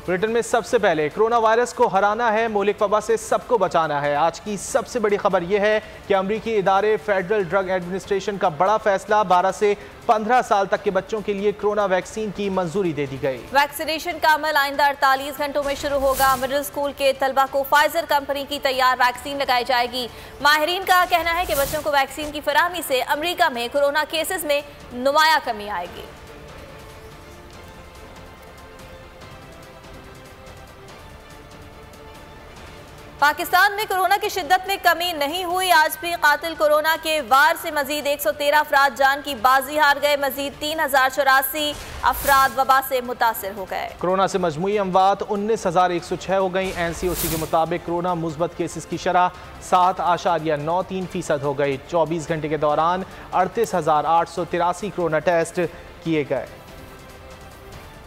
Bulletin में सबसे पहले कोरोना वायरस को हराना है, मौलिक वबा से सबको बचाना है। आज की सबसे बड़ी खबर यह है कि अमरीकी इदारे फेडरल ड्रग एडमिनिस्ट्रेशन का बड़ा फैसला, 12 से 15 साल तक के बच्चों के लिए कोरोना वैक्सीन की मंजूरी दे दी गई। वैक्सीनेशन का अमल आइंदा 48 घंटों में शुरू होगा। मिडिल स्कूल के तलबा को फाइजर कंपनी की तैयार वैक्सीन लगाई जाएगी। माहिरीन का कहना है कि बच्चों को वैक्सीन की फराहमी से अमरीका में कोरोना केसेस में नुमाया कमी आएगी। पाकिस्तान में कोरोना की शिद्दत में कमी नहीं हुई। आज भी कातिल कोरोना के वार से मजीद 113 अफराद जान की बाजी हार गए। मजीद 3084 अफराद वबा से मुतासिर हो गए। कोरोना से मजमूई अमवात 19,106 हो गई। NCOC के मुताबिक कोरोना मुस्बत केसेस की शरह 7.93% हो गई। 24 घंटे के दौरान 38,883 कोरोना टेस्ट किए गए।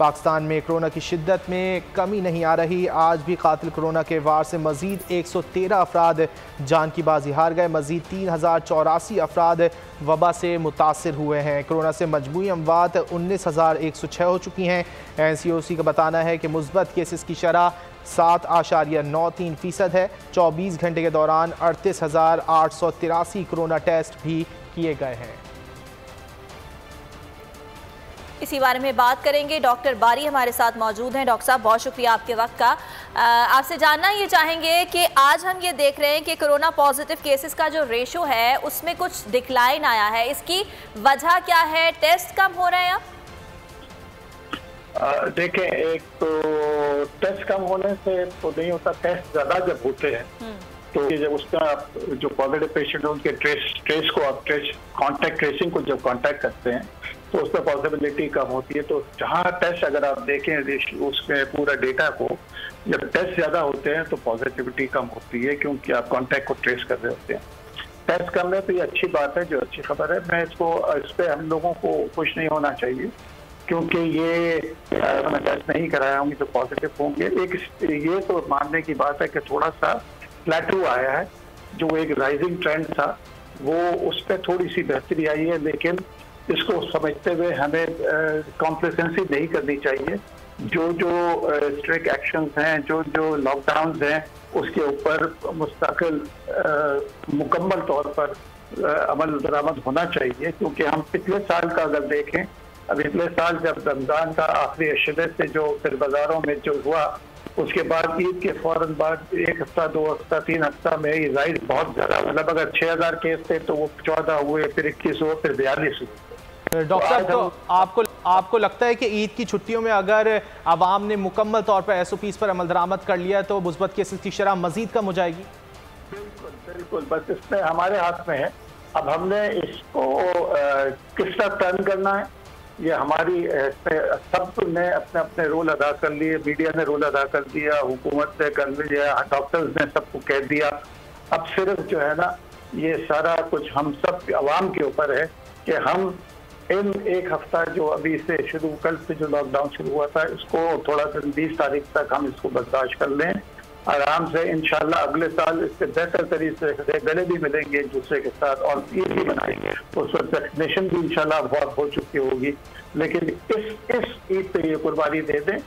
पाकिस्तान में कोरोना की शिद्दत में कमी नहीं आ रही। आज भी कातिल कोरोना के वार से मजीद 113 अफराद जान की बाजी हार गए। मजीद 3084 अफराद वबा से मुतासिर हुए हैं। कोरोना से मजमूई अमवात 19,106 हो चुकी हैं। NCOC का बताना है कि मुस्बत केसेस की शरह 7.93% है। 24 घंटे के दौरान 38,883 कोरोना टेस्ट भी किए गए हैं। इसी बारे में बात करेंगे। डॉक्टर बारी हमारे साथ मौजूद हैं। डॉक्टर साहब, बहुत शुक्रिया आपके वक्त का। आपसे जानना ये चाहेंगे कि आज हम ये देख रहे हैं कि कोरोना पॉजिटिव केसेस का जो रेशो है उसमें कुछ डिक्लाइन आया है। इसकी वजह क्या है? टेस्ट कम हो रहे हैं अब? देखें, एक तो टेस्ट कम होने से तो नहीं होता, टेस्ट ज़्यादा जब होते हैं तो जब उसका जो पॉजिटिव पेशेंट है उनके ट्रेस को आप कॉन्टैक्ट ट्रेसिंग को जब कॉन्टैक्ट करते हैं तो उसमें पॉसिबिलिटी कम होती है। तो जहाँ टेस्ट अगर आप देखें उसमें पूरा डेटा को, जब टेस्ट ज़्यादा होते हैं तो पॉजिटिविटी कम होती है क्योंकि आप कॉन्टैक्ट को ट्रेस कर रहे होते हैं। टेस्ट कम है तो ये अच्छी बात है, जो अच्छी खबर है। मैं इस पर हम लोगों को खुश नहीं होना चाहिए क्योंकि ये मैं टेस्ट नहीं कराया होंगे तो पॉजिटिव होंगे। एक ये तो मानने की बात है कि थोड़ा सा प्लेटू आया है, जो एक राइजिंग ट्रेंड था वो उस पर थोड़ी सी बेहतरी आई है, लेकिन इसको समझते हुए हमें कॉम्प्लेसेंसी नहीं करनी चाहिए। जो स्ट्रिक्ट एक्शंस हैं, जो लॉकडाउन हैं, उसके ऊपर मुस्तकिल मुकम्मल तौर पर अमल दरामद होना चाहिए। क्योंकि हम पिछले साल का अगर देखें, अभी पिछले साल जब रमज़ान का आखिरी अशरे से जो फिर बाज़ारों में जो हुआ, उसके बाद ईद के फौरन बाद 1 हफ्ता 2 हफ्ता 3 हफ्ता में ये राइज बहुत ज़्यादा, मतलब अगर 6,000 केस थे तो वो 14 हुए, फिर 21 हुए, फिर 42 हुए। डॉक्टर साहब, तो आपको लगता है कि ईद की छुट्टियों में अगर आवाम ने मुकम्मल तौर पर SOPs पर अमल दरामद कर लिया तो मुस्बत केसेस की शरह मजीद कम हो जाएगी? बिल्कुल बिल्कुल, बस इसमें हमारे हाथ में है। अब हमने इसको किस तरह टर्न करना है, ये हमारी सब ने अपने अपने रोल अदा कर लिए। मीडिया ने रोल अदा कर दिया, हुकूमत ने कर लिया, डॉक्टर्स ने सबको कह दिया। अब सिर्फ जो है ना, ये सारा कुछ हम सब आवाम के ऊपर है कि हम इन 1 हफ्ता जो अभी से शुरू, कल से जो लॉकडाउन शुरू हुआ था, इसको थोड़ा सा 20 तारीख तक हम इसको बर्दाश्त कर लें आराम से। इंशाल्लाह अगले साल इससे बेहतर तरीके से गले भी मिलेंगे एक दूसरे के साथ और ईद भी मनाएंगे। उस वक्त वैक्सीनेशन भी इंशाल्लाह बहुत हो चुकी होगी। लेकिन इस ईद पे ये कुर्बानी दे दें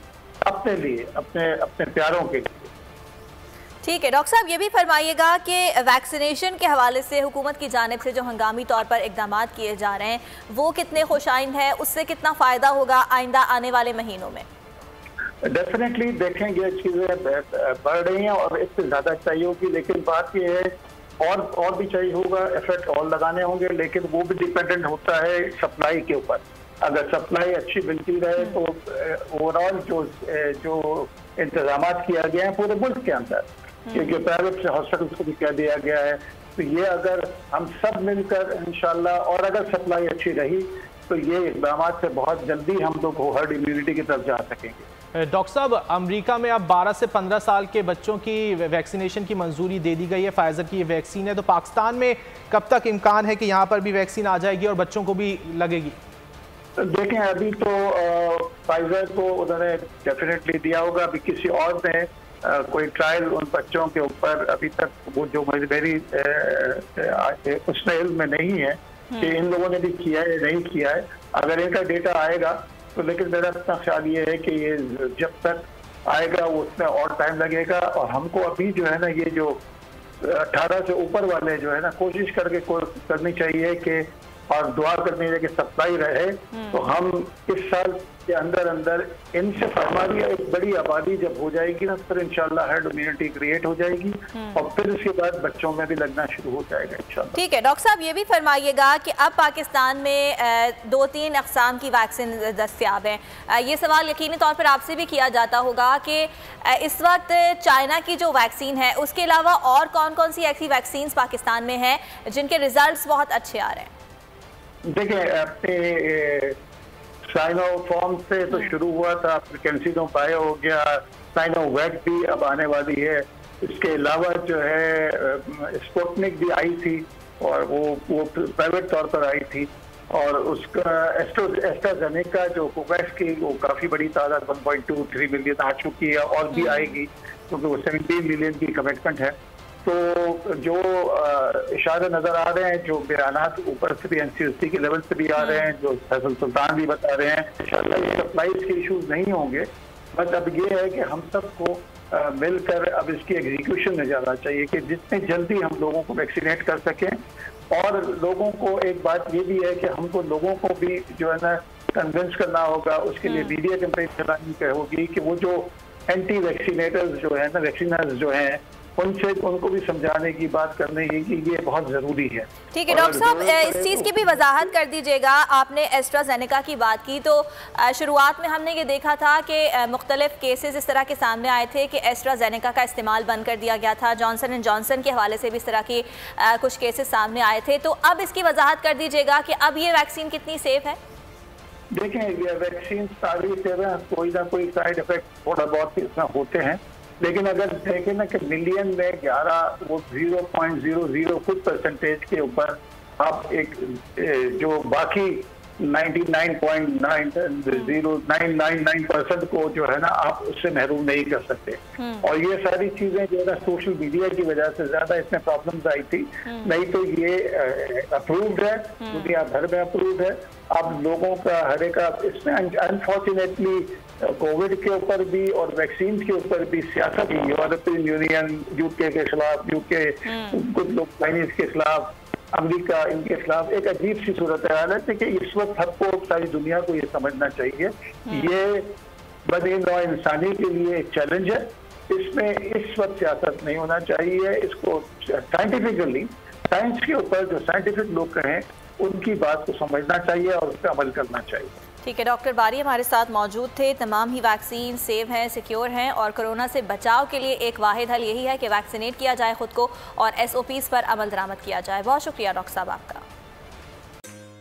अपने लिए, अपने प्यारों के लिए। ठीक है डॉक्टर साहब, ये भी फरमाइएगा कि वैक्सीनेशन के हवाले से हुकूमत की जानिब से जो हंगामी तौर पर इकदाम किए जा रहे हैं वो कितने खुशाइंद है, उससे कितना फ़ायदा होगा आइंदा आने वाले महीनों में? डेफिनेटली देखेंगे, चीज़ें बढ़ रही हैं और इससे ज़्यादा चाहिए होगी। लेकिन बात यह है और भी चाहिए होगा, एफर्ट और लगाने होंगे, लेकिन वो भी डिपेंडेंट होता है सप्लाई के ऊपर। अगर सप्लाई अच्छी मिलती रहे तो ओवरऑल जो इंतजाम किया गया है पूरे मुल्क के अंदर, क्योंकि प्राइवेट हॉस्पिटल्स को भी कह दिया गया है, तो ये अगर हम सब मिलकर इंशाल्लाह, और अगर सप्लाई अच्छी रही तो ये इकदाम से बहुत जल्दी हम लोग हर्ड इम्यूनिटी की तरफ जा सकेंगे। डॉक्टर साहब, अमेरिका में अब 12 से 15 साल के बच्चों की वैक्सीनेशन की मंजूरी दे दी गई है। फाइजर की ये वैक्सीन है, तो पाकिस्तान में कब तक इम्कान है कि यहाँ पर भी वैक्सीन आ जाएगी और बच्चों को भी लगेगी? देखें, अभी तो फाइजर को उन्होंने डेफिनेटली दिया होगा। अभी किसी और ने कोई ट्रायल उन बच्चों के ऊपर अभी तक वो जो मेरी उसमें इल्म में नहीं है कि इन लोगों ने भी किया है या नहीं किया है। अगर इनका डेटा आएगा तो, लेकिन मेरा अपना ख्याल ये है कि ये जब तक आएगा उसमें और टाइम लगेगा। और हमको अभी जो है ना ये जो 18 से ऊपर वाले जो है ना कोशिश करनी चाहिए कि और दुआ करनी चाहिए कि सप्लाई रहे। तो हम इस साल के अंदर इनसे हमारी एक बड़ी आबादी जब हो जाएगी ना फिर इंशाल्लाह हर्ड इम्यूनिटी क्रिएट हो जाएगी और फिर उसके बाद बच्चों में भी लगना शुरू हो जाएगा इंशाल्लाह। ठीक है डॉक्टर साहब, ये भी फरमाइएगा कि अब पाकिस्तान में 2-3 अक़साम की वैक्सीन दस्तयाब हैं। ये सवाल यकीनी तौर पर आपसे भी किया जाता होगा कि इस वक्त चाइना की जो वैक्सीन है उसके अलावा और कौन कौन सी ऐसी वैक्सीन पाकिस्तान में हैं जिनके रिजल्ट बहुत अच्छे आ रहे हैं? देखिए अपने साइनोफॉर्म से तो शुरू हुआ था, कैंसिनो बायो हो गया, साइनोवैक भी अब आने वाली है। इसके अलावा जो है स्पुतनिक भी आई थी और वो प्राइवेट तौर पर आई थी। और उसका एस्ट्राजेनेका जो कोवैक्स की वो काफ़ी बड़ी तादाद 1.23 मिलियन आ चुकी है और भी आएगी क्योंकि वो 17 मिलियन की कमिटमेंट है। तो जो इशारे नजर आ रहे हैं, जो बयानात ऊपर से भी NCSC के लेवल से भी आ रहे हैं, जो फैसल सुल्तान भी बता रहे हैं, इंशाल्लाह ये सप्लाईज के इशूज नहीं होंगे। बस अब ये है कि हम सबको मिलकर अब इसकी एग्जीक्यूशन में जाना चाहिए कि जितने जल्दी हम लोगों को वैक्सीनेट कर सकें। और लोगों को एक बात ये भी है कि हमको लोगों को भी जो है ना कन्विंस करना होगा, उसके लिए मीडिया कैंपेन चलानी होगी कि वो जो एंटी वैक्सीनेटर्स जो है ना, वैक्सीनर्स जो हैं उनको भी समझाने की बात करने की कि ये बहुत ज़रूरी है। ठीक है डॉक्टर साहब, इस चीज़ की भी वजाहत कर दीजिएगा। आपने एस्ट्राजेनेका की बात की तो शुरुआत में हमने ये देखा था कि मुख्तलिफ केसेस इस तरह के सामने आए थे कि एस्ट्राजेनेका का इस्तेमाल बंद कर दिया गया था। जॉनसन एंड जॉनसन के हवाले से भी इस तरह की कुछ केसेस सामने आए थे। तो अब इसकी वजाहत कर दीजिएगा कि अब ये वैक्सीन कितनी सेफ है? देखें, ये वैक्सीन सारी कोई ना कोई साइड इफेक्ट थोड़ा बहुत इसमें होते हैं, लेकिन अगर देखें ना कि मिलियन में 11 वो 0.00 कुछ परसेंटेज के ऊपर आप एक जो बाकी 99.99999% को जो है ना आप उससे महरूम नहीं कर सकते। और ये सारी चीजें जो है ना सोशल मीडिया की वजह से ज्यादा इसमें प्रॉब्लम्स आई थी, नहीं तो ये अप्रूव्ड है, दुनिया भर में अप्रूव्ड है। अब लोगों का हर एक इसमें अनफॉर्चुनेटली कोविड के ऊपर भी और वैक्सीन के ऊपर भी सियासत, यूरोपियन यूनियन यूके के खिलाफ, यूके कुछ लोग चाइनीज के खिलाफ, अमेरिका इनके खिलाफ एक अजीब सी सूरत हाल है कि इस वक्त सबको सारी दुनिया को ये समझना चाहिए ये बनी नौ इंसानी के लिए एक चैलेंज है। इसमें इस वक्त सियासत नहीं होना चाहिए। इसको साइंटिफिकली साइंस के ऊपर जो साइंटिफिक लोग कहें उनकी बात को समझना चाहिए और उस पर अमल करना चाहिए। ठीक है, डॉक्टर बारी हमारे साथ मौजूद थे। तमाम ही वैक्सीन सेफ हैं, सिक्योर हैं और कोरोना से बचाव के लिए एक वाहिद हल यही है कि वैक्सीनेट किया जाए खुद को और SOPs पर अमल दरामद किया जाए। बहुत शुक्रिया डॉक्टर साहब आपका।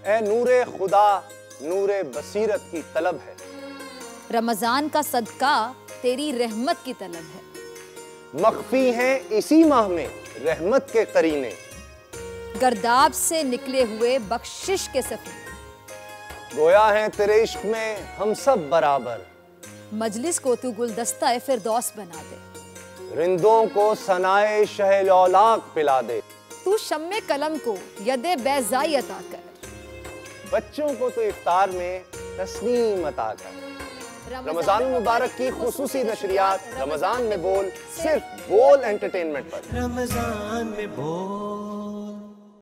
ए नूरे खुदा नूरे बसीरत की तलब है, रमजान का सदका तेरी रहमत की तलब है। मख्फी हैं इसी माह में रहमत के करीने, गर्दाब से निकले हुए बख्शिश के सफीने, गोया है तेरे इश्क में हम सब बराबर, मजलिस को तू गुलदस्ता फिरदौस बना दे, रिंदों को सनाए शहलौलाक पिला दे, तू शम्मे कलम को यदे बैज़ाई अता कर, बच्चों को तो इफ्तार में तस्नीम अता कर। रमजान मुबारक की खुसूसी नशरियात रमजान में बोल, सिर्फ बोल एंटरटेनमेंट पर। रमजान में बोल।